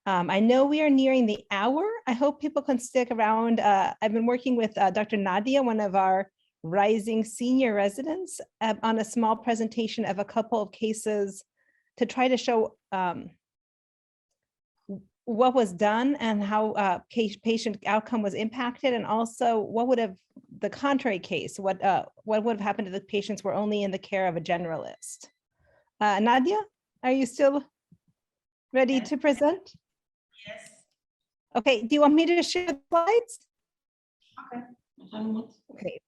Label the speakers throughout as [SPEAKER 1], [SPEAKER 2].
[SPEAKER 1] I know we are nearing the hour. I hope people can stick around. I've been working with Dr. Nadia, one of our rising senior residents, on a small presentation of a couple of cases to try to show what was done and how patient outcome was impacted, and also what would have the contrary case, what would have happened if the patients were only in the care of a generalist. Nadia, are you still ready to present?
[SPEAKER 2] Yes.
[SPEAKER 1] Okay, do you want me to share the slides?
[SPEAKER 2] Okay.
[SPEAKER 1] Okay,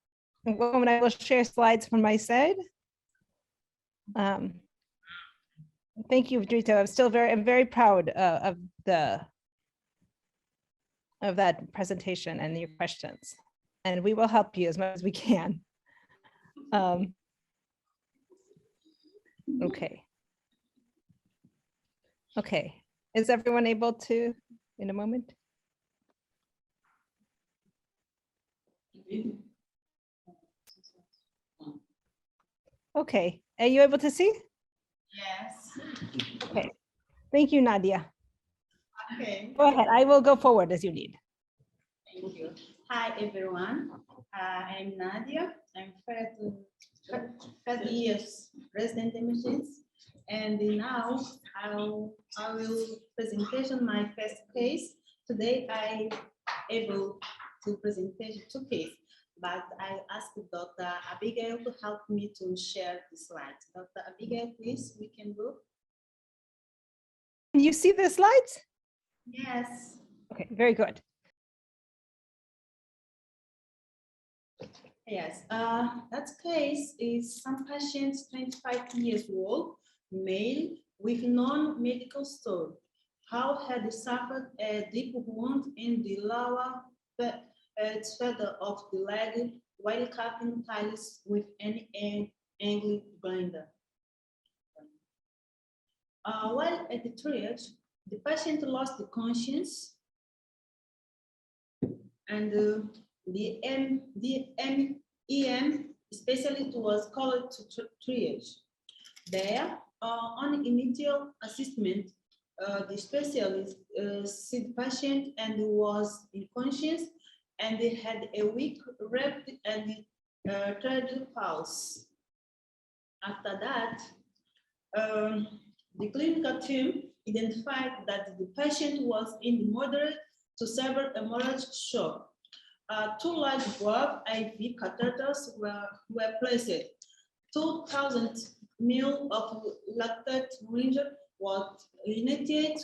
[SPEAKER 1] one moment, I will share slides from my side. Thank you, Drito. I'm very proud of that presentation and your questions, and we will help you as much as we can. Okay. Okay, is everyone able to, in a moment? Okay, are you able to see?
[SPEAKER 2] Yes.
[SPEAKER 1] Okay, thank you, Nadia.
[SPEAKER 2] Okay.
[SPEAKER 1] Go ahead, I will go forward as you need.
[SPEAKER 2] Thank you. Hi, everyone. I'm Nadia. I'm 30 years resident emergency, and now I will presentation my first case. Today I able to present two cases, but I asked Dr. Abigail to help me to share the slides. Dr. Abigail, please, we can go.
[SPEAKER 1] Can you see the slides?
[SPEAKER 2] Yes.
[SPEAKER 1] Okay, very good.
[SPEAKER 2] Yes, that case is some patient, 25 years old, male with non-medical story. How had suffered a deep wound in the lower feather of the leg while cutting tiles with an angle grinder. While at the triage, the patient lost the conscience, and the MEM specialist was called to triage. There, on initial assessment, the specialist see the patient and was unconscious, and they had a weak rapid and third pulse. After that, the clinical team identified that the patient was in moderate to severe hemorrhagic shock. 2 large valve IV catheters were placed. 2,000 ml of lactate syringe was initiated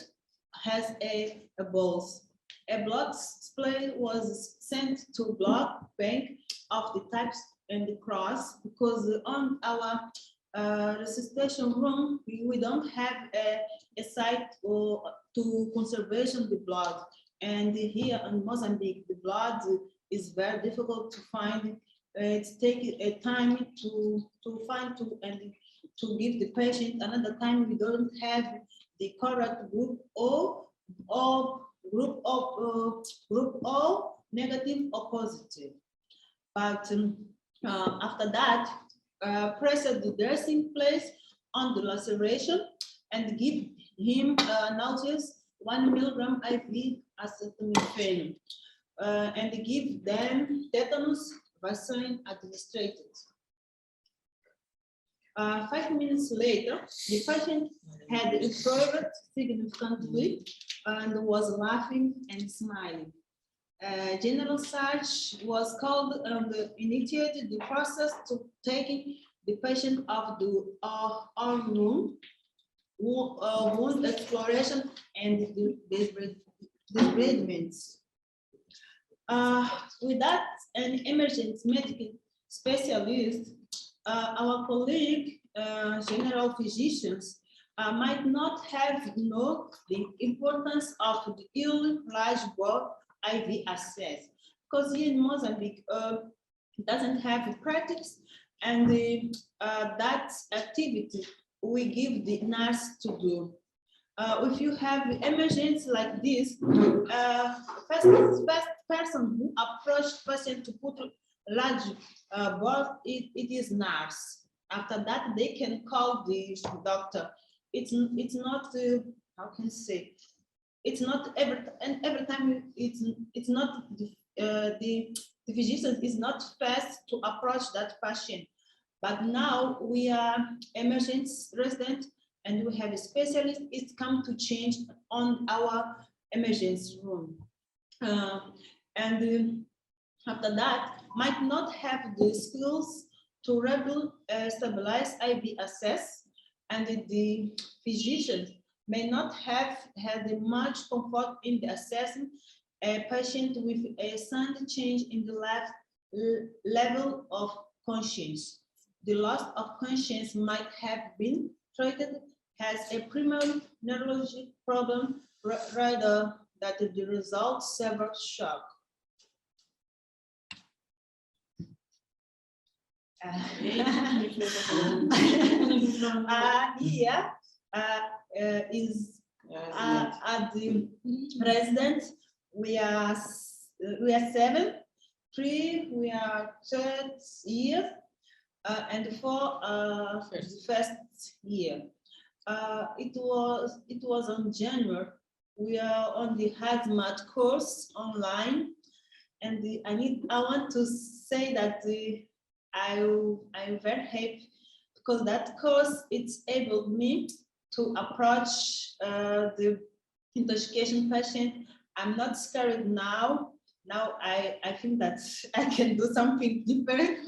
[SPEAKER 2] as a bolus. A blood supply was sent to blood bank of the types and the cross, because on our resuscitation room, we don't have a site to conservation the blood. And here in Mozambique, the blood is very difficult to find. It's taking a time to find and to give the patient. Another time we don't have the correct group O group O negative or positive. But after that, press the dressing place on the laceration and give him nauseous 1 milligram IV acetaminophen, and give them tetanus vaccine administered. 5 minutes later, the patient had improved significantly and was laughing and smiling. General search was called and initiated the process to taking the patient off the arm room, wound exploration, and debridements. Without an emergency medical specialist, our colleague, general physicians, might not have known the importance of the early large bore IV access, because here in Mozambique doesn't have practice, and that activity we give the nurse to do. If you have emergency like this, first person who approached patient to put large ball, it is nurse. After that, they can call the doctor. It's not how can I say, it's not every time it's not the physician is not fast to approach that patient. But now we are emergency resident and we have a specialist. It's come to change on our emergency room. After that, might not have the skills to stabilize IV access, and the physician may not have had much comfort in the assessing a patient with a sudden change in the level of conscience. The loss of conscience might have been treated as a primary neurologic problem rather than the result of severe shock. Here is at the resident. We are 7, 3 we are 3rd year, and 4 first year. It was on January. We are on the hazmat course online, and I want to say that I'm very happy because that course it's enabled me to approach the intoxication patient. I'm not scared now. Now I think that I can do something different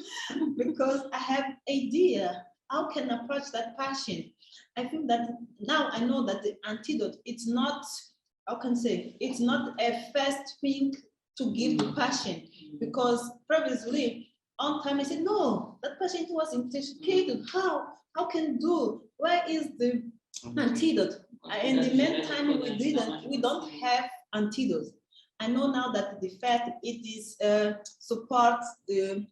[SPEAKER 2] because I have idea how can I approach that patient. I think that now I know that the antidote, it's not, how can I say, it's not a first thing to give the patient, because previously on time I said, no, that patient was intoxicated. How can do? Where is the antidote? In the meantime, we don't have antidote. I know now that the fact it is supports the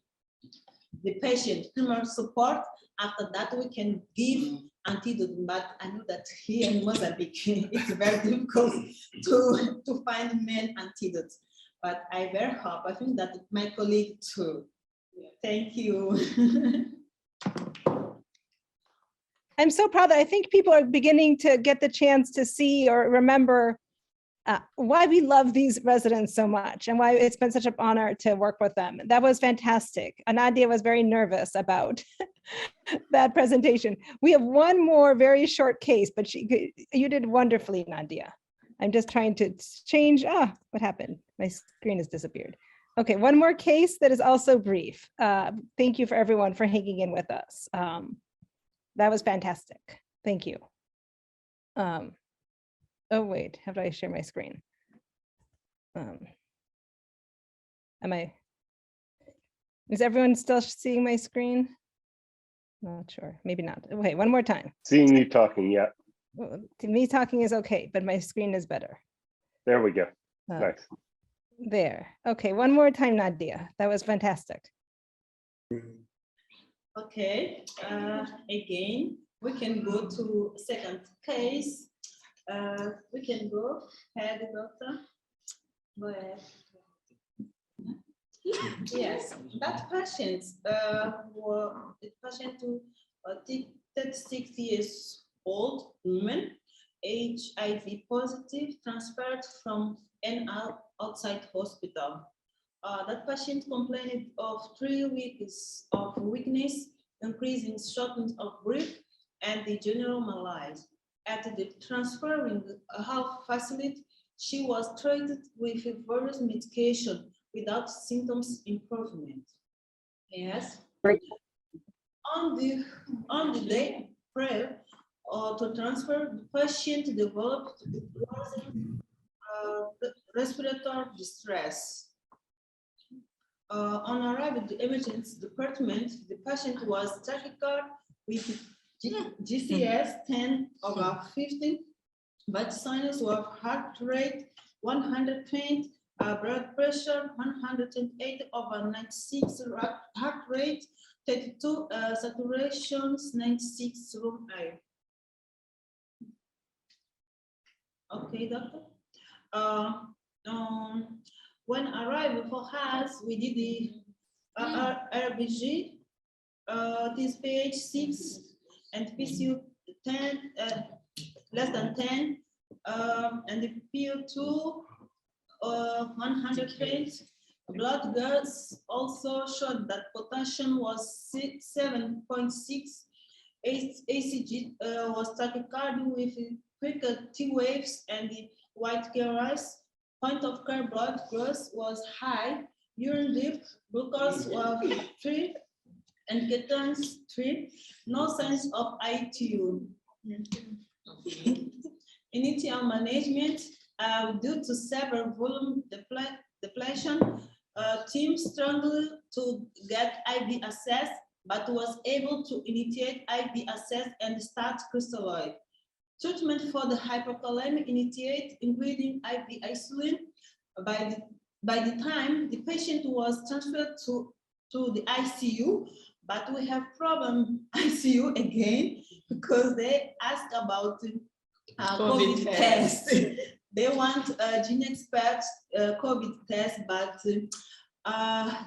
[SPEAKER 2] patient, primary support. After that, we can give antidote. But I know that here in Mozambique, it's very difficult to find main antidotes. But I very hope, I think that my colleague too. Thank you.
[SPEAKER 1] I'm so proud that I think people are beginning to get the chance to see or remember why we love these residents so much and why it's been such an honor to work with them. That was fantastic. Nadia was very nervous about that presentation. We have one more very short case, but you did wonderfully, Nadia. I'm just trying to change. What happened? My screen has disappeared. Okay, one more case that is also brief. Thank you for everyone for hanging in with us. That was fantastic. Thank you. Oh, wait, how do I share my screen? Is everyone still seeing my screen? Not sure, maybe not. Wait, one more time.
[SPEAKER 3] Seeing you talking, yeah.
[SPEAKER 1] Me talking is okay, but my screen is better.
[SPEAKER 3] There we go. Nice.
[SPEAKER 1] There. Okay, one more time, Nadia. That was fantastic.
[SPEAKER 2] Okay, again, we can go to second case. We can go ahead, doctor. Go ahead. Yes, that patient was a patient to 36 years old woman, HIV positive, transferred from an outside hospital. That patient complained of 3 weeks of weakness, increasing shortness of breath, and the general malaise. At the transferring health facility, she was treated with various medication without symptoms improvement. Yes. On the day prior to transfer, the patient developed respiratory distress. On arrival at the emergency department, the patient was tachycardic with GCS 10/15, but signs of heart rate 120, blood pressure 108/96, heart rate 32, saturations 96 room air. Okay, doctor. When arrival for us, we did the RBG, this page 6 and PCU 10, less than 10, And the PO2, 100 range. Blood gas also showed that potassium was 7.6. ACG was tachycardia with quicker T waves and the white KRIs. Point of care blood gas was high. Urine dip, glucose was 3 and ketones 3. No signs of ITU. Initial management due to severe volume depletion. Team struggled to get IV access, but was able to initiate IV access and start crystalloid. Treatment for the hyperkalemia initiate, including IV insulin. By the time the patient was transferred to the ICU, but we have problem ICU again because they ask about COVID test. They want gene expert COVID test, but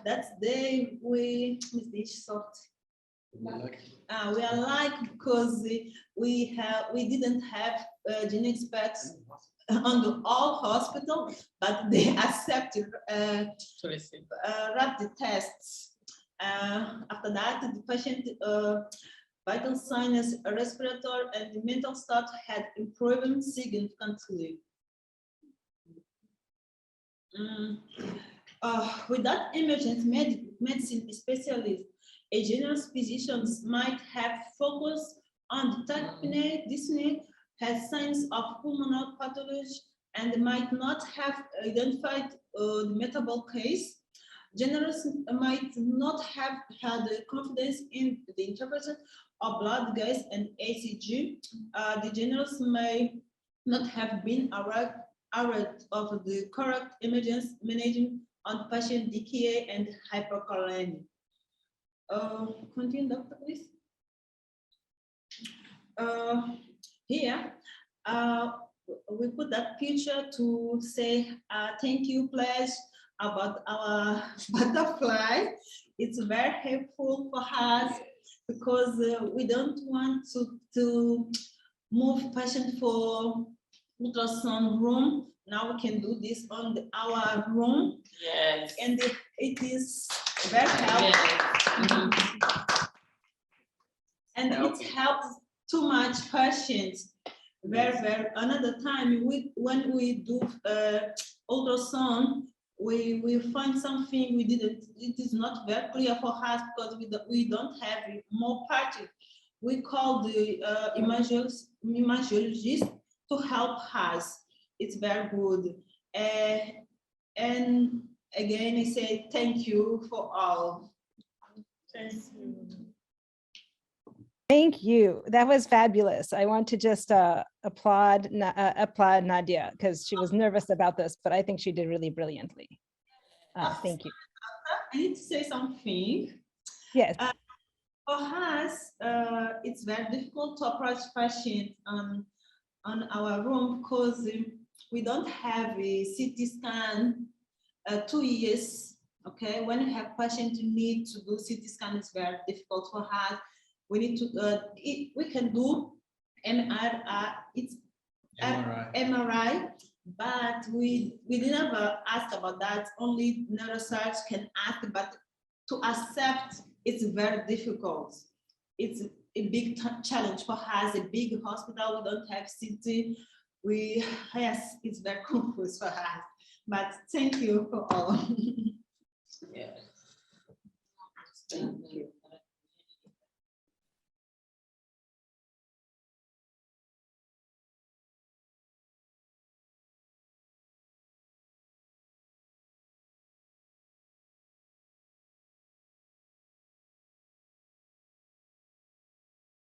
[SPEAKER 2] that's day we we are like because we didn't have gene experts on the all hospital, but they accepted rapid tests. After that, the patient vital signs, respiratory, and the mental state had improved significantly. Without emergency medicine specialist, a general physician might have focused on the tachypnea, dyspnea, has signs of pulmonary pathology, and might not have identified the metabolic case. Generals might not have had confidence in the interpretation of blood gas and ACG. The generals may not have been aware of the correct emergency management on patient DKA and hyperkalemia. Continue, doctor, please. Here, we put that picture to say thank you, pledge about our butterfly. It's very helpful for us because we don't want to move patient for ultrasound room. Now we can do this on our room.
[SPEAKER 4] Yes.
[SPEAKER 2] And it is very helpful.
[SPEAKER 4] Yes.
[SPEAKER 2] And it helps too much patients. Very. Another time, when we do ultrasound, we find something we didn't. It is not very clear for us because we don't have more parties. We call the imagologist to help us. It's very good. And again, I say thank you for all. Thank you.
[SPEAKER 1] Thank you. That was fabulous. I want to just applaud Nadia because she was nervous about this, but I think she did really brilliantly. Thank you.
[SPEAKER 2] I need to say something.
[SPEAKER 1] Yes.
[SPEAKER 2] For us, it's very difficult to approach patients on our room because we don't have a CT scan 2 years. Okay, when you have patients who need to do CT scan, it's very difficult for us. We need to, we can do MRI, but we never ask about that. Only neurosurgeons can ask, but to accept, it's very difficult. It's a big challenge for us, a big hospital, we don't have CT. Yes, it's very confused for us, but thank you for all.
[SPEAKER 4] Yes.